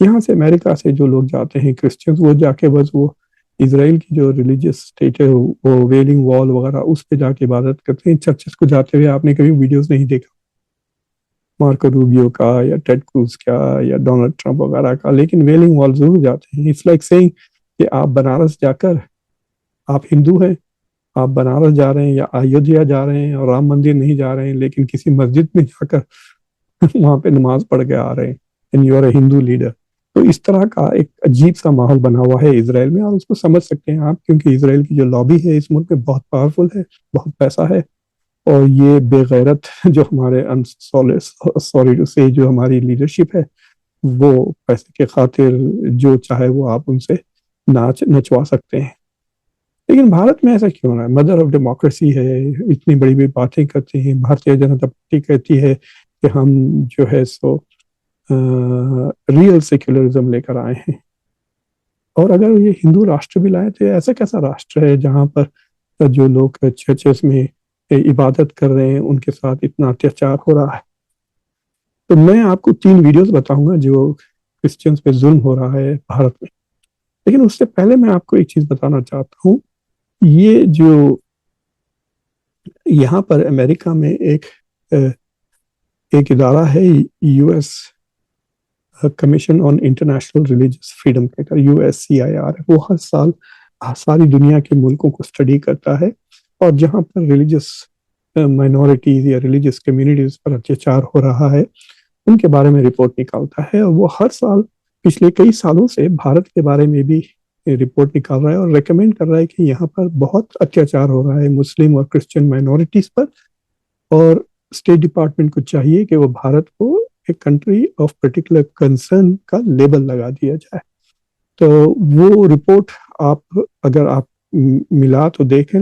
یہاں سے امریکہ سے جو لوگ جاتے ہیں کرسچنز، وہ جا کے بس وہ اسرائیل کی جو ریلیجیس اسٹیٹ ہے وہ ویلنگ وال وغیرہ اس پہ جا کے عبادت کرتے ہیں. چرچز کو جاتے ہوئے آپ نے کبھی ویڈیوز نہیں دیکھا مارکو روبیو کا یا ٹیڈ کروز کا یا ڈونلڈ ٹرمپ وغیرہ کا، لیکن ویلنگ وال ضرور جاتے ہیں. اٹس لائک سیئنگ کہ آپ بنارس جا کر، آپ ہندو ہیں، آپ بنارس جا رہے ہیں یا ایودھیا جا رہے ہیں اور رام مندر نہیں جا رہے ہیں، لیکن کسی مسجد میں جا کر وہاں پہ نماز پڑھ کے آ رہے ہیں and you are a Hindu leader. تو اس طرح کا ایک عجیب سا ماحول بنا ہوا ہے اسرائیل میں، اور اس کو سمجھ سکتے ہیں آپ، کیونکہ اسرائیل کی جو لابی ہے اس ملک میں بہت پاورفل ہے، بہت پیسہ ہے. اور یہ بے غیرت جو ہمارے سوری ٹو سے جو ہماری لیڈرشپ ہے، وہ پیسے کے خاطر جو چاہے وہ آپ ان سے نچوا سکتے ہیں. لیکن بھارت میں ایسا کیوں رہا ہے؟ مدر آف ڈیموکریسی ہے، اتنی بڑی بڑی باتیں کرتے ہیں. بھارتیہ جنتا پارٹی کہتی ہے کہ ہم جو ہے سو ریئل سیکولرزم لے کر آئے ہیں. اور اگر یہ ہندو راشٹر بھی لائے تو ایسا کیسا راشٹر ہے جہاں پر جو لوگ چرچز میں عبادت کر رہے ہیں ان کے ساتھ اتنا اتیاچار ہو رہا ہے؟ تو میں آپ کو 3 ویڈیوز بتاؤں گا جو کرسچنز پہ ظلم ہو رہا ہے بھارت میں. لیکن اس سے پہلے میں آپ کو ایک چیز بتانا چاہتا ہوں. یہ جو یہاں پر امریکہ میں ایک ادارہ ہے، U S commission on international religious freedom کا، USCIR، وہ ہر سال ساری دنیا کے ملکوں کو اسٹڈی کرتا ہے، اور جہاں پر ریلیجیس مائنورٹیز یا ریلیجیس کمیونٹیز پر اتیاچار ہو رہا ہے ان کے بارے میں رپورٹ نکالتا ہے. اور وہ ہر سال پچھلے کئی سالوں سے بھارت کے بارے میں بھی رپورٹ نکال رہا ہے اور ریکمینڈ کر رہا ہے کہ یہاں پر بہت اتیاچار ہو رہا ہے مسلم اور کرسچن مائنورٹیز پر، اور اسٹیٹ ڈپارٹمنٹ کو چاہیے کہ وہ بھارت کو ایک کنٹری آف پرٹیکولر کنسرن کا لیبل لگا دیا جائے. تو وہ رپورٹ اگر آپ ملا تو دیکھیں،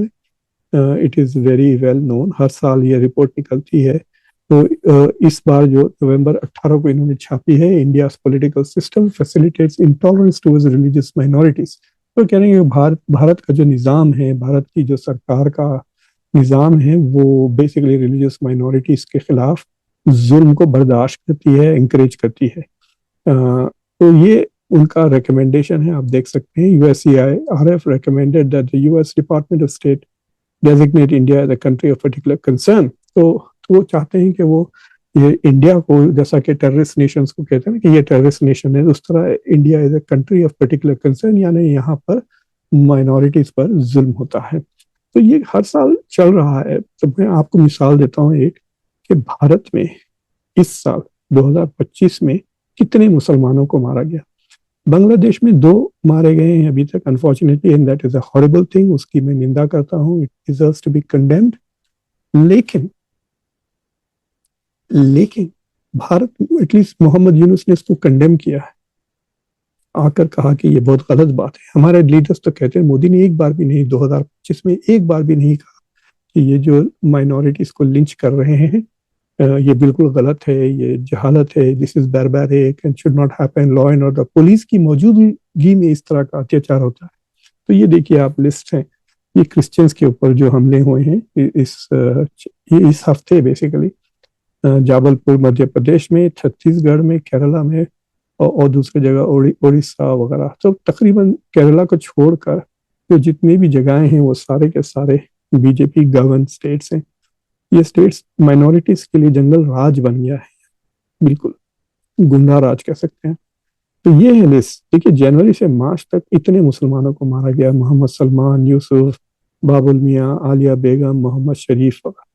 it is very well known. ہر سال یہ رپورٹ نکلتی ہے. تو اس بار جو نومبر 18 کو انہوں نے چھاپی ہے، India's political system facilitates intolerance towards religious minorities. تو کہہ رہے ہیں کہ بھارت کا جو نظام ہے، بھارت کی جو سرکار کا نظام ہے، وہ بیسیکلی ریلیجیس مائنورٹیز کے خلاف ظلم کو برداشت کرتی ہے، انکریج کرتی ہے. تو یہ ان کا ریکمنڈیشن ہے، آپ دیکھ سکتے ہیں. USCIRF recommended that the US Department of State designate India as a country of particular concern. تو وہ چاہتے ہیں کہ وہ یہ انڈیا کو، جیسا کہ ٹیررسٹ نیشنز کو کہتے ہیں کہ یہ ٹیررسٹ نیشن ہے، اس طرح India is a country of particular concern, یعنی یہاں پر مائنورٹیز پر ظلم ہوتا ہے. تو یہ ہر سال چل رہا ہے. تو میں آپ کو مثال دیتا ہوں ایک، کہ بھارت میں اس سال 2025 میں کتنے مسلمانوں کو مارا گیا. بنگلہ دیش میں 2 مارے گئے ہیں ابھی تک، unfortunately, and that is a horrible thing. اس کی میں نندا کرتا ہوں. It deserves to be condemned. لیکن بھارت، ایٹ لیسٹ محمد یونس نے اس کو کنڈیم کیا ہے، آ کر کہا کہ یہ بہت غلط بات ہے. ہمارے لیڈرز تو کہتے ہیں، مودی نے ایک بار بھی نہیں، 2025 میں ایک بار بھی نہیں کہا کہ یہ جو مائنورٹیز کو لنچ کر رہے ہیں یہ بالکل غلط ہے، یہ جہالت ہے، this is barbaric and should not happen. Law and order, police کی موجودگی میں اس طرح کا اتیاچار ہوتا ہے. تو یہ دیکھیے آپ لسٹ ہے، یہ کرسچنز کے اوپر جو حملے ہوئے ہیں اس ہفتے، بیسیکلی جابل پور مدھیہ پردیش میں، چھتیس گڑھ میں، کیرلا میں، اور دوسری جگہ اڑیسہ وغیرہ. تو تقریباً کیرلا کو چھوڑ کر جو جتنی بھی جگہیں ہیں وہ سارے کے سارے BJP گورن اسٹیٹس ہیں. یہ اسٹیٹس مائنورٹیز کے لیے جنگل راج بن گیا ہے، بالکل گنڈا راج کہہ سکتے ہیں. تو یہ ہے لسٹ. دیکھیے جنوری سے مارچ تک اتنے مسلمانوں کو مارا گیا، محمد سلمان، یوسف، بابل میاں، عالیہ بیگم، محمد شریف وغیرہ.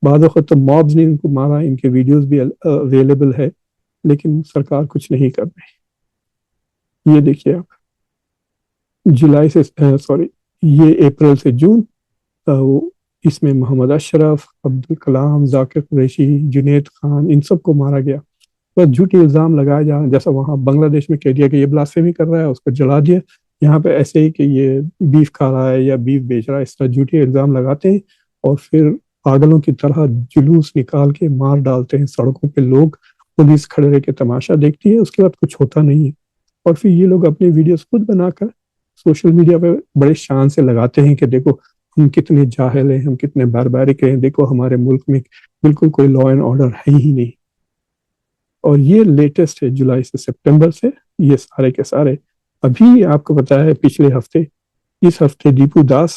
بعض اوقات تو مابز نے ان کو مارا، ان کے ویڈیوز بھی اویلیبل ہے، لیکن سرکار کچھ نہیں کر رہی. یہ دیکھیے آپ، جولائی سے یہ اپریل سے جون، اس میں محمد اشرف، عبدالکلام، ذاکر قریشی، جنید خان، ان سب کو مارا گیا. بس جھوٹی الزام لگایا جا، جیسا وہاں بنگلہ دیش میں کہہ دیا کہ یہ بلاسفیمی کر رہا ہے، اس کو جلا دیا. یہاں پہ ایسے ہی کہ یہ بیف کھا رہا ہے یا بیف بیچ رہا ہے، اس طرح جھوٹے الزام لگاتے ہیں اور پھر پاگلوں کی طرح جلوس نکال کے مار ڈالتے ہیں سڑکوں پہ. لوگ، پولیس کھڑے رہ کے تماشا دیکھتی ہے، اس کے بعد کچھ ہوتا نہیں ہے. اور پھر یہ لوگ اپنے ویڈیوز خود بنا کر سوشل میڈیا پہ بڑے شان سے لگاتے ہیں کہ دیکھو ہم کتنے جاہل ہیں، ہم کتنے باربیرک ہیں، دیکھو ہمارے ملک میں بالکل کوئی لا اینڈ آرڈر ہے ہی نہیں. اور یہ لیٹسٹ ہے جولائی سے سپٹمبر سے، یہ سارے کے سارے. ابھی آپ کو پتا ہے پچھلے ہفتے، اس ہفتے دیپو داس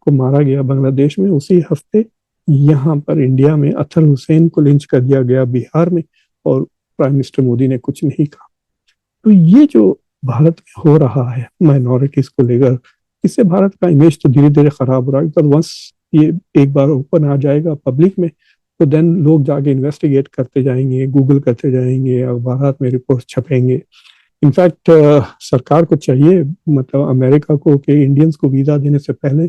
کو مارا گیا بنگلہ دیش میں، اسی ہفتے یہاں پر انڈیا میں اطہر حسین کو لنچ کر دیا گیا بہار میں، اور پرائم منسٹر مودی نے کچھ نہیں کہا. تو یہ جو بھارت میں ہو رہا ہے مائنورٹیز کو لے کر، اس سے بھارت کا امیج تو دھیرے دھیرے خراب ہو رہا ہے. پر ونس یہ ایک بار اوپن آ جائے گا پبلک میں، تو دین لوگ جا کے انویسٹیگیٹ کرتے جائیں گے، گوگل کرتے جائیں گے، اخبارات میں رپورٹ چھپیں گے. انفیکٹ سرکار کو چاہیے، مطلب امریکہ کو، کہ انڈینز کو ویزا دینے سے پہلے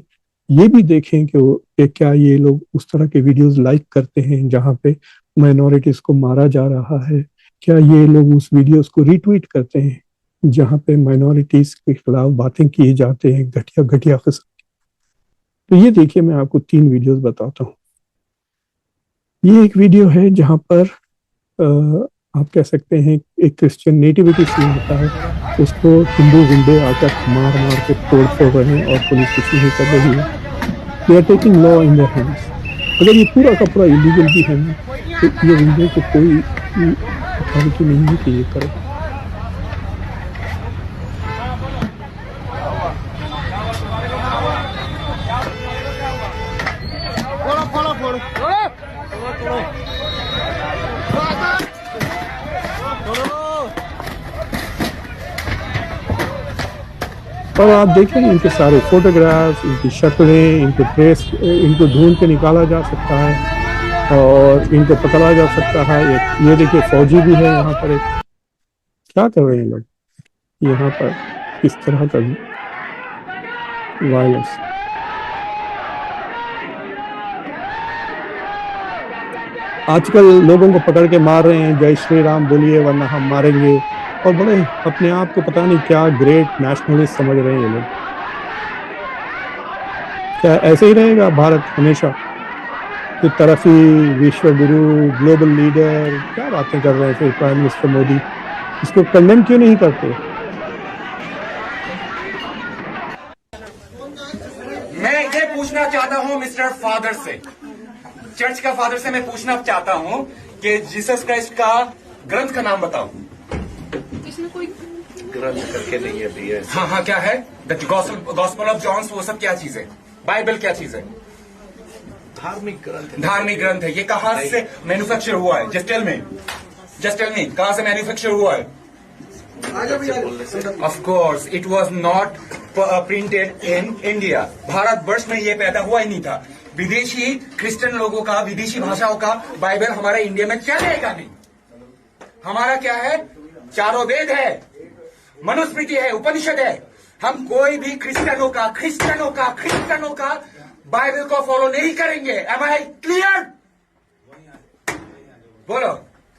یہ بھی دیکھیں کہ کیا یہ لوگ اس طرح کے ویڈیوز لائک کرتے ہیں جہاں پہ مائنورٹیز کو مارا جا رہا ہے، کیا یہ لوگ اس ویڈیوز کو ری ٹویٹ کرتے ہیں جہاں پہ مائنورٹیز کے خلاف باتیں کیے جاتے ہیں گھٹیا گھٹیا قسم. تو یہ دیکھیے، میں آپ کو 3 ویڈیوز بتاتا ہوں. یہ ایک ویڈیو ہے جہاں پر آپ کہہ سکتے ہیں ایک کرسچن نیٹیوٹی سین ہوتا ہے، اس کو ہندو گنڈے آ کر مار مار کے توڑ پھوڑ رہے ہیں اور پولیس کچھ نہیں کر رہی ہے. They are taking law in their hands. اگر یہ پورا کا پورا ایلیگل بھی ہے نا، تو یہ ویڈیو کو کوئی اتھارٹی نہیں ہے کہ یہ کرے. اور آپ دیکھیں ان کے سارے فوٹوگرافس، ان کی شکلیں، ان کے ڈریس، ان کو ڈھونڈ کے نکالا جا سکتا ہے اور ان کو پکڑا جا سکتا ہے. یہ دیکھیے فوجی بھی ہے یہاں پر. ایک کیا کر رہے ہیں لوگ یہاں پر، کس طرح کا وائلنس. آج کل لوگوں کو پکڑ کے مار رہے ہیں، جے شری رام بولیے ورنہ ہم ماریں گے، اور بڑے اپنے آپ کو پتہ نہیں کیا گریٹ نیشنلسٹ سمجھ رہے ہیں یہ لوگ. کیا ایسے ہی رہے گا بھارت ہمیشہ کہ ترقی، وشو گرو، گلوبل لیڈر؟ کیا باتیں کر رہے ہیں پھر پرائم منسٹر مودی، اس کو کنڈیم کیوں نہیں کرتے؟ میں یہ پوچھنا چاہتا ہوں مسٹر فادر سے، چرچ کا فادر سے میں پوچھنا چاہتا ہوں کہ جیسس کرائسٹ کا گرنتھ کا نام بتاؤ. گرنتھ کر کے نہیں ہے. ہاں کیا ہے؟ گاسپل آف جانس، وہ سب کیا چیز ہے؟ بائبل کیا چیز ہے؟ دھارمک گرنتھ ہے. یہ کہاں سے مینوفیکچر ہوا ہے؟ جسٹ ٹیل می کہاں سے مینوفیکچر ہوا ہے؟ Of course it was not printed in India. Bharat ورش میں یہ پیدا ہوا ہی نہیں تھا. ودیشی کرسچن لوگوں کا، ودیشی بھاشاؤں کا بائبل ہمارے انڈیا میں چلے گا نہیں. ہمارا کیا ہے؟ چاروں وید ہے، منوسمرتی ہے، اپنشد ہے. ہم کوئی بھی کرسچنوں کا بائبل کو فالو نہیں کریں گے. Am I clear? بولو.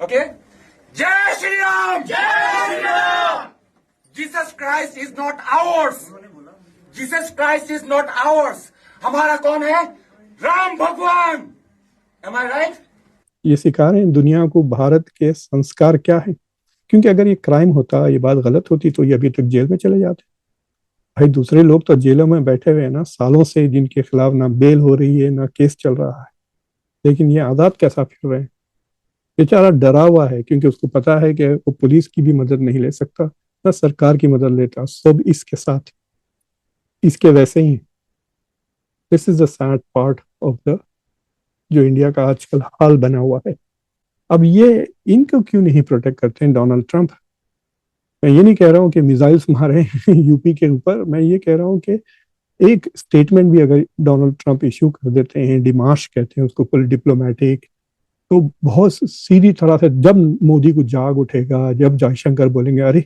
Okay, Jai Shri Ram. Jesus Christ is not ours. Jesus Christ is not ours. ہمارا کون ہے؟ رام بھگوان. Am I right? یہ سکھا رہے ہیں دنیا کو بھارت کے سنسکار کیا ہے. کیونکہ اگر یہ کرائم ہوتا، یہ بات غلط ہوتی، تو یہ ابھی تک جیل میں چلے جاتے. بھائی دوسرے لوگ تو جیلوں میں بیٹھے ہوئے ہیں نا سالوں سے، جن کے خلاف نہ بیل ہو رہی ہے نہ کیس چل رہا ہے، لیکن یہ آزاد کیسا پھر رہے ہیں؟ بیچارہ ڈرا ہوا ہے کیونکہ اس کو پتا ہے کہ وہ پولیس کی بھی مدد نہیں لے سکتا، نہ سرکار کی مدد لیتا. سب اس کے ساتھ، اس کے ویسے ہی. دس از دا سیڈ پارٹ آف دا جو انڈیا کا آج کل حال بنا ہوا ہے. اب یہ ان کو کیوں نہیں پروٹیکٹ کرتے ہیں ڈونلڈ ٹرمپ؟ میں یہ نہیں کہہ رہا ہوں کہ میزائلز مارے یو پی کے اوپر، میں یہ کہہ رہا ہوں کہ ایک سٹیٹمنٹ بھی اگر ڈونلڈ ٹرمپ ایشو کر دیتے ہیں، ڈیمارش کہتے ہیں اس کو، فل ڈپلومیٹک، تو بہت سیدھی طرح سے جب مودی کو جاگ اٹھے گا، جب جے شنکر بولیں گے، ارے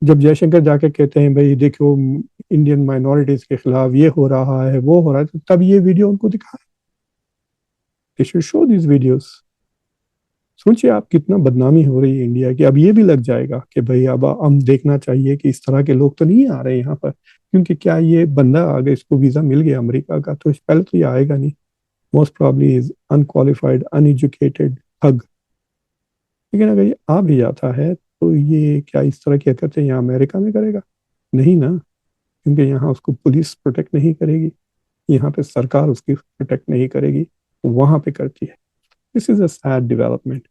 جب جے شنکر جا کے کہتے ہیں بھائی دیکھو انڈین مائنورٹیز کے خلاف یہ ہو رہا ہے، وہ ہو رہا ہے، تب یہ ویڈیو ان کو دکھائیں. They should show these videos. سوچئے آپ کتنا بدنامی ہو رہی ہے انڈیا کی. اب یہ بھی لگ جائے گا کہ بھائی اب ہم دیکھنا چاہیے کہ اس طرح کے لوگ تو نہیں آ رہے یہاں پر، کیونکہ کیا یہ بندہ آگے اس کو ویزا مل گیا امریکہ کا، تو پہلے تو یہ آئے گا نہیں. Most probably is unqualified, uneducated thug. لیکن اگر یہ آ بھی جاتا ہے تو یہ کیا اس طرح کی حرکتیں یہاں امریکہ میں کرے گا؟ نہیں نا، کیونکہ یہاں اس کو پولیس پروٹیکٹ نہیں کرے گی. یہاں پہ سرکار اس کی پروٹیکٹ نہیں کرے گی، وہاں پہ کرتی ہے. This is a sad development.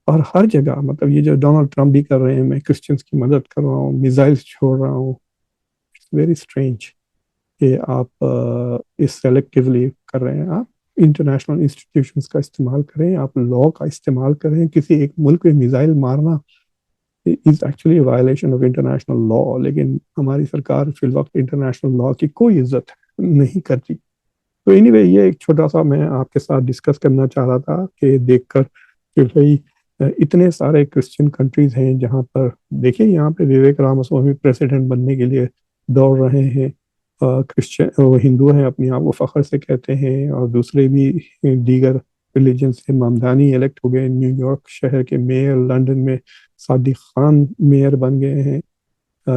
اور ہر جگہ مطلب یہ جو ڈونلڈ ٹرمپ بھی کر رہے ہیں، میں کرسچنس کی مدد کر رہا ہوں، میزائلس چھوڑ رہا ہوں. اٹس ویری اسٹرینج کہ آپ اس سیلیکٹیولی کر رہے ہیں. آپ انٹرنیشنل انسٹیٹیوشنس کا استعمال کریں، آپ لا کا استعمال کریں. کسی ایک ملک میں میزائل مارنا is actually violation of international law, لیکن ہماری سرکار فی الوقت انٹرنیشنل لا کی کوئی عزت نہیں کرتی. تو اینی وے یہ ایک چھوٹا سا میں آپ کے ساتھ ڈسکس کرنا چاہ رہا تھا کہ دیکھ کر کہ بھائی اتنے سارے کرسچین کنٹریز ہیں جہاں پر دیکھیے یہاں پہ وویک راماسوامی پریسیڈنٹ بننے کے لیے دوڑ رہے ہیں. کرسچن وہ ہندو ہیں، اپنے آپ کو فخر سے کہتے ہیں، اور دوسرے بھی دیگر ریلیجن سے. ممدانی الیکٹ ہو گئے نیو یارک شہر کے میئر. لنڈن میں صادق خان میئر بن گئے ہیں.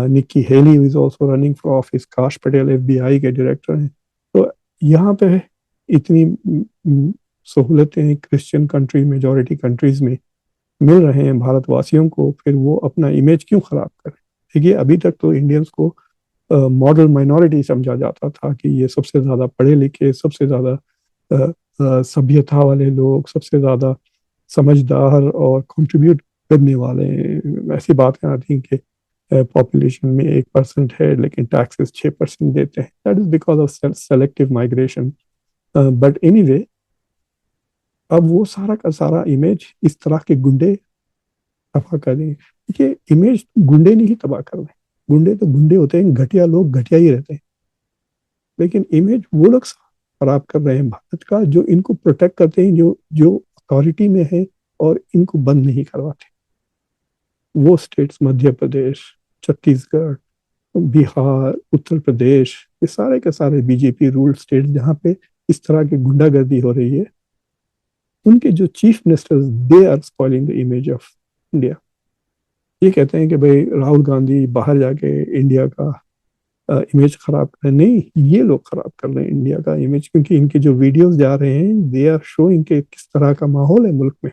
Nikki Haley is also running for office. Kash Patel FBI کے ڈائریکٹر ہیں. تو یہاں پہ اتنی سہولتیں کرسچن کنٹری میجورٹی کنٹریز میں مل رہے ہیں بھارت واسیوں کو، پھر وہ اپنا امیج کیوں خراب کریں؟ دیکھیے ابھی تک تو انڈینس کو ماڈل مائنورٹی سمجھا جاتا تھا کہ یہ سب سے زیادہ پڑھے لکھے، سب سے زیادہ سبھیتا والے لوگ، سب سے زیادہ سمجھدار اور کنٹریبیوٹ کرنے والے. ایسی باتیں آتی ہیں کہ پاپولیشن میں 1% ہے لیکن ٹیکسز 6% دیتے ہیں. That is because of selective migration. But anyway اب وہ سارا کا سارا امیج اس طرح کے گنڈے تباہ کر دیں. دیکھیے امیج گنڈے نہیں تباہ کر رہے. گنڈے تو گنڈے ہوتے ہیں، گھٹیا لوگ گھٹیا ہی رہتے ہیں، لیکن امیج وہ لوگ خراب کر رہے ہیں بھارت کا جو ان کو پروٹیکٹ کرتے ہیں، جو اتھارٹی میں ہے اور ان کو بند نہیں کرواتے. وہ اسٹیٹس مدھیہ پردیش، چھتیس گڑھ، بہار، اتر پردیش، یہ سارے کے سارے BJP رول اسٹیٹ جہاں پہ اس طرح کی گنڈا گردی ہو رہی ہے، ان کے جو chief minister they are spoiling the image of India. یہ کہتے ہیں کہ بھائی راہل گاندھی باہر جا کے انڈیا کا امیج خراب کر رہے ہیں. نہیں، یہ لوگ خراب کر رہے ہیں انڈیا کا امیج، کیونکہ ان کے جو ویڈیوز جا رہے ہیں دے آر شوئنگ کہ کس طرح کا ماحول ہے ملک میں.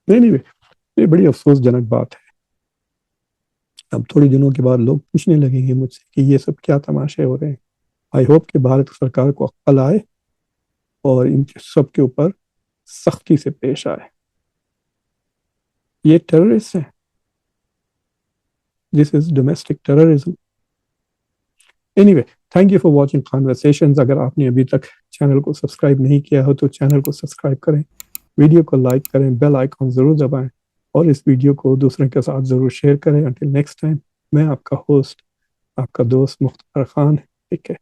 نہیں یہ بڑی افسوس جنک بات ہے. اب تھوڑی دنوں کے بعد لوگ پوچھنے لگیں گے مجھ سے کہ یہ سب کیا تماشے ہو رہے ہیں. آئی ہوپ کہ بھارت سرکار کو عقل آئے اور ان کے سب کے اوپر سختی سے پیش آئے. یہ ٹیررسٹ ہیں. This is domestic terrorism. Anyway thank you for watching conversations. اگر آپ نے ابھی تک چینل کو سبسکرائب نہیں کیا ہو تو چینل کو سبسکرائب کریں، ویڈیو کو لائک کریں، بیل آئیکن ضرور دبائیں اور اس ویڈیو کو دوسرے کے ساتھ ضرور شیئر کریں. انٹل نیکسٹ ٹائم، میں آپ کا ہوسٹ، آپ کا دوست مختار خان. ٹھیک ہے.